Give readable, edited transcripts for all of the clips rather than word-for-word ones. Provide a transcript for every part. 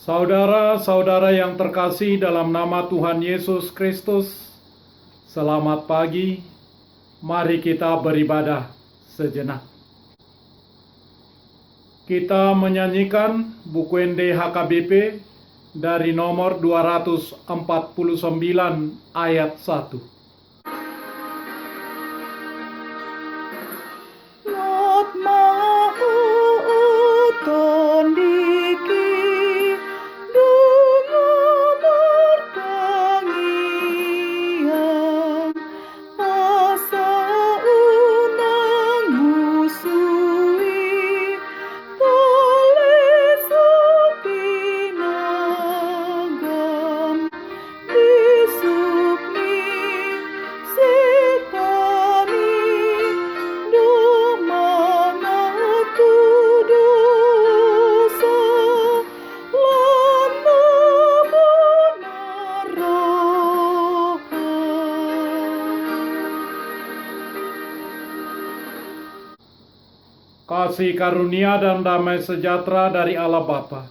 Saudara-saudara yang terkasih dalam nama Tuhan Yesus Kristus, selamat pagi. Mari kita beribadah sejenak. Kita menyanyikan buku ND HKBP dari nomor 249 ayat 1. Kasih karunia dan damai sejahtera dari Allah Bapa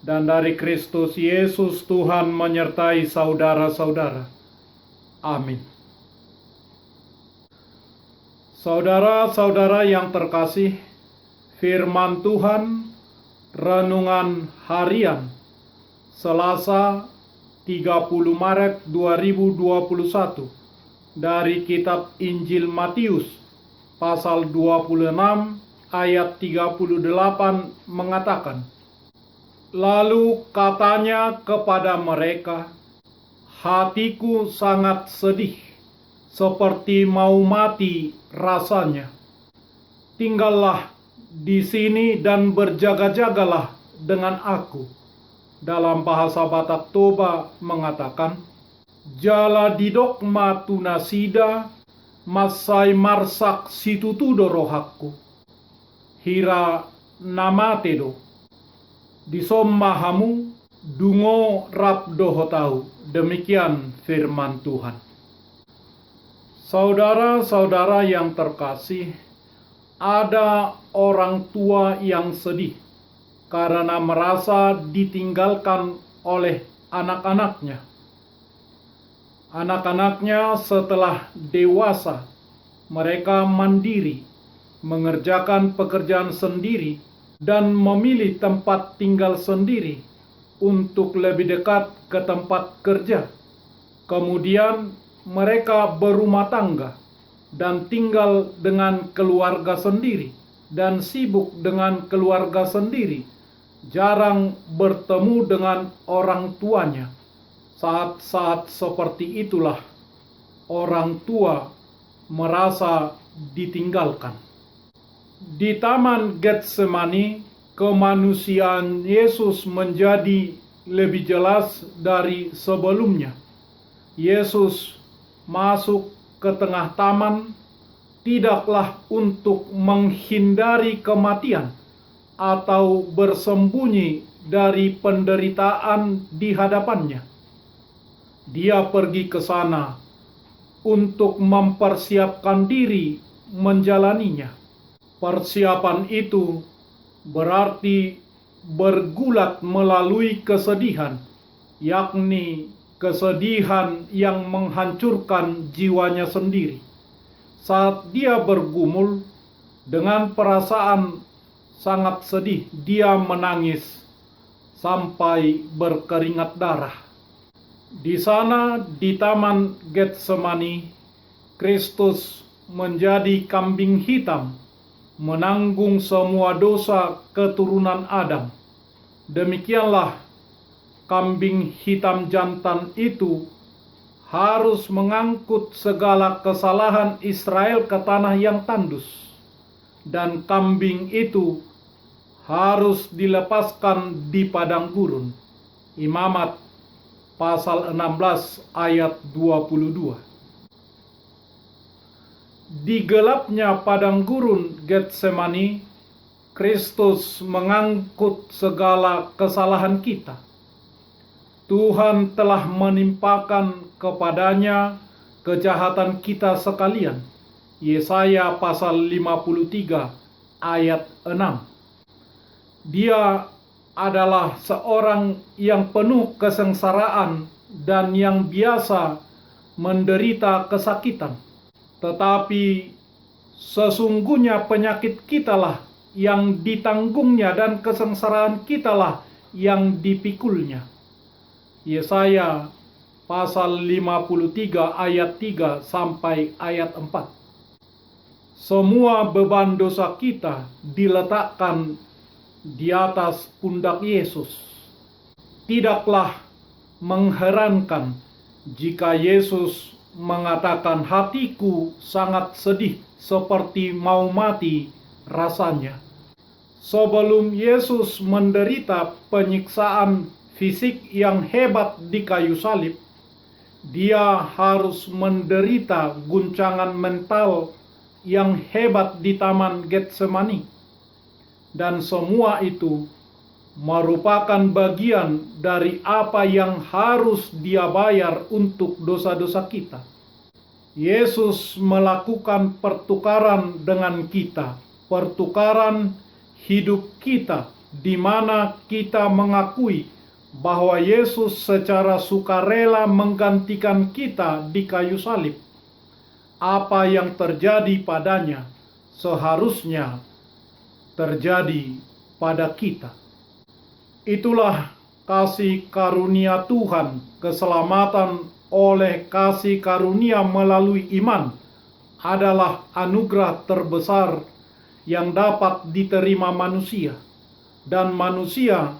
dan dari Kristus Yesus Tuhan menyertai saudara-saudara. Amin. Saudara-saudara yang terkasih, firman Tuhan, renungan harian, Selasa 30 Maret 2021, dari kitab Injil Matius, pasal 26, ayat 38 mengatakan, "Lalu katanya kepada mereka, hatiku sangat sedih, seperti mau mati rasanya. Tinggallah di sini dan berjaga-jagalah dengan aku." Dalam bahasa Batak Toba mengatakan, "Jala didok matunasida, masai marsak situtudo rohakku. Hira namatedo, disommahamu dungo rabdohotau." Demikian firman Tuhan. Saudara-saudara yang terkasih, ada orang tua yang sedih karena merasa ditinggalkan oleh anak-anaknya. Anak-anaknya setelah dewasa, mereka mandiri, mengerjakan pekerjaan sendiri, dan memilih tempat tinggal sendiri untuk lebih dekat ke tempat kerja. Kemudian mereka berumah tangga dan tinggal dengan keluarga sendiri dan sibuk dengan keluarga sendiri, jarang bertemu dengan orang tuanya. Saat-saat seperti itulah orang tua merasa ditinggalkan. Di Taman Getsemani, kemanusiaan Yesus menjadi lebih jelas dari sebelumnya. Yesus masuk ke tengah taman tidaklah untuk menghindari kematian atau bersembunyi dari penderitaan di hadapannya. Dia pergi ke sana untuk mempersiapkan diri menjalaninya. Persiapan itu berarti bergulat melalui kesedihan, yakni kesedihan yang menghancurkan jiwanya sendiri. Saat dia bergumul dengan perasaan sangat sedih, dia menangis sampai berkeringat darah. Di sana, di Taman Getsemani, Kristus menjadi kambing hitam, menanggung semua dosa keturunan Adam. Demikianlah kambing hitam jantan itu harus mengangkut segala kesalahan Israel ke tanah yang tandus, dan kambing itu harus dilepaskan di padang gurun. Imamat pasal 16 ayat 22. Di gelapnya padang gurun Getsemani, Kristus mengangkut segala kesalahan kita. Tuhan telah menimpakan kepadanya kejahatan kita sekalian. Yesaya pasal 53 ayat 6. Dia adalah seorang yang penuh kesengsaraan dan yang biasa menderita kesakitan. Tetapi sesungguhnya penyakit kitalah yang ditanggungnya dan kesengsaraan kitalah yang dipikulnya. Yesaya pasal 53 ayat 3 sampai ayat 4. Semua beban dosa kita diletakkan di atas pundak Yesus. Tidaklah mengherankan jika Yesus mengatakan, "Hatiku sangat sedih seperti mau mati rasanya." Sebelum Yesus menderita penyiksaan fisik yang hebat di kayu salib, dia harus menderita guncangan mental yang hebat di Taman Getsemani. Dan semua itu merupakan bagian dari apa yang harus dia bayar untuk dosa-dosa kita. Yesus melakukan pertukaran dengan kita, pertukaran hidup kita, di mana kita mengakui bahwa Yesus secara sukarela menggantikan kita di kayu salib. Apa yang terjadi padanya seharusnya terjadi pada kita. Itulah kasih karunia Tuhan, keselamatan oleh kasih karunia melalui iman adalah anugerah terbesar yang dapat diterima manusia. Dan manusia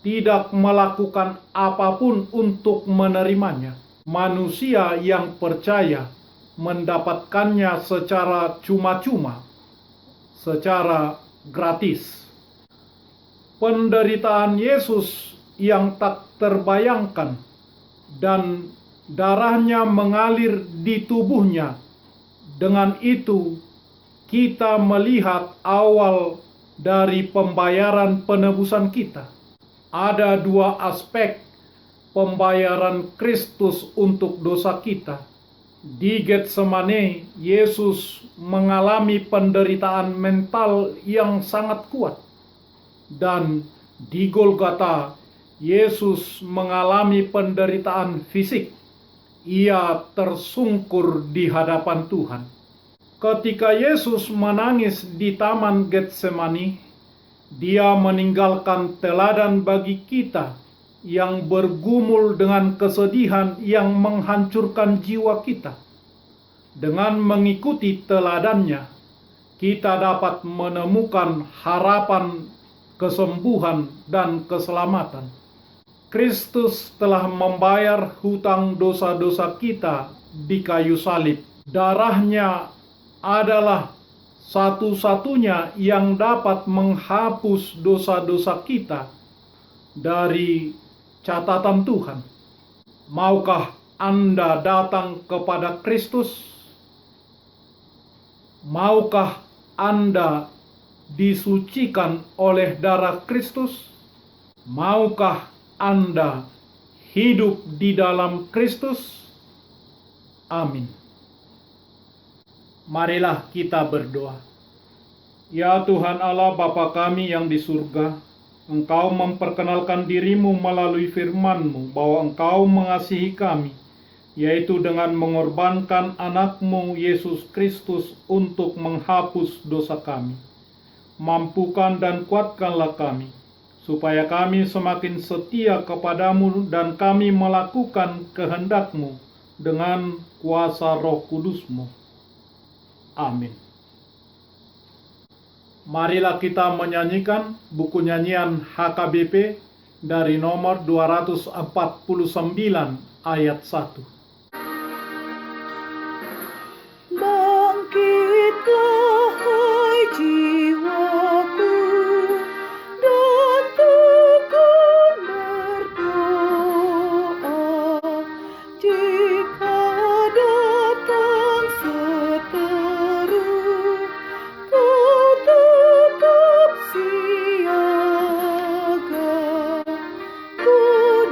tidak melakukan apapun untuk menerimanya. Manusia yang percaya mendapatkannya secara cuma-cuma, secara gratis. Penderitaan Yesus yang tak terbayangkan dan darahnya mengalir di tubuhnya. Dengan itu, kita melihat awal dari pembayaran penebusan kita. Ada dua aspek pembayaran Kristus untuk dosa kita. Di Getsemani, Yesus mengalami penderitaan mental yang sangat kuat. Dan di Golgota, Yesus mengalami penderitaan fisik. Ia tersungkur di hadapan Tuhan. Ketika Yesus menangis di Taman Getsemani, dia meninggalkan teladan bagi kita yang bergumul dengan kesedihan yang menghancurkan jiwa kita. Dengan mengikuti teladannya, kita dapat menemukan harapan, kesembuhan, dan keselamatan. Kristus telah membayar hutang dosa-dosa kita di kayu salib. Darahnya adalah satu-satunya yang dapat menghapus dosa-dosa kita dari catatan Tuhan. Maukah Anda datang kepada Kristus? Maukah Anda disucikan oleh darah Kristus? Maukah Anda hidup di dalam Kristus? Amin. Marilah kita berdoa. Ya Tuhan Allah Bapa kami yang di surga, Engkau memperkenalkan dirimu melalui firman-Mu bahwa Engkau mengasihi kami, yaitu dengan mengorbankan anak-Mu Yesus Kristus untuk menghapus dosa kami. Mampukan dan kuatkanlah kami, supaya kami semakin setia kepadamu dan kami melakukan kehendak-Mu dengan kuasa Roh Kudus-Mu. Amin. Marilah kita menyanyikan buku nyanyian HKBP dari nomor 249 ayat 1. Bangkitlah hai jiwaku, dan tekun berdoa, jika datang seteru, kau tetap siaga. Ku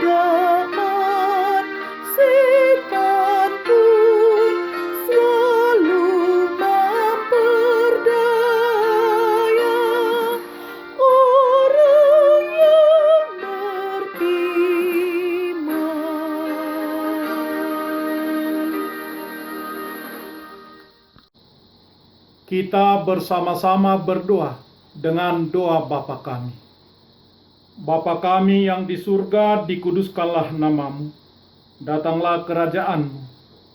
dapat Kita bersama-sama berdoa dengan doa Bapa kami. Bapa kami yang di surga, dikuduskanlah namamu. Datanglah kerajaanmu.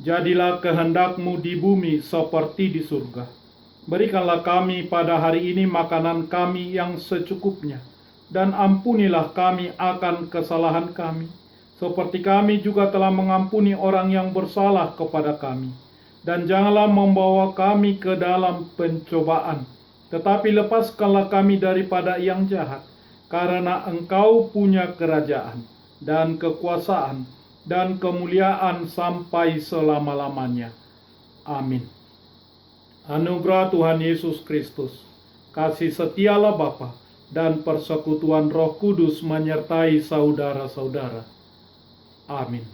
Jadilah kehendakmu di bumi seperti di surga. Berikanlah kami pada hari ini makanan kami yang secukupnya. Dan ampunilah kami akan kesalahan kami, seperti kami juga telah mengampuni orang yang bersalah kepada kami. Dan janganlah membawa kami ke dalam pencobaan, tetapi lepaskanlah kami daripada yang jahat, karena Engkau punya kerajaan, dan kekuasaan, dan kemuliaan sampai selama-lamanya. Amin. Anugerah Tuhan Yesus Kristus, kasih setialah Bapa, dan persekutuan Roh Kudus menyertai saudara-saudara. Amin.